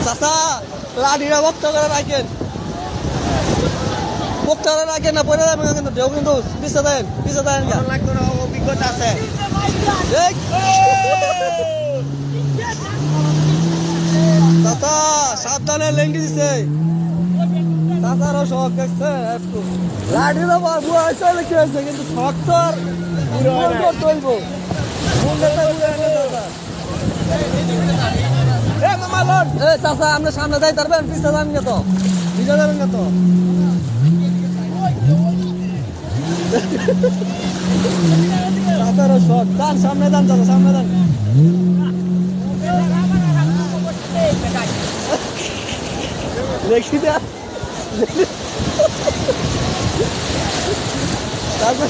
চাচা লাঠিটা বক্ত করে রাখেন, বক্ত করে রাখেন না পরে যাবেন কিন্তু ঢেউ কিন্তু পিছিয়ে দেন অভিজ্ঞতা আছে। চাচা সাবধানে লেঙ্গি দিছে, চাচারও শখ দেখছে একটু লাঠিটা বুয়া চলে কি হয়েছে কিন্তু শখ তো আর চলবো। চাচা আমরা সামনে যাই পারবেন, পিছিয়ে যাবেন না তো, পিছিয়ে যাবেন না তো। চাচারও শখ, যান সামনে যান, চাচা সামনে যান। দেখি দেখ তারপর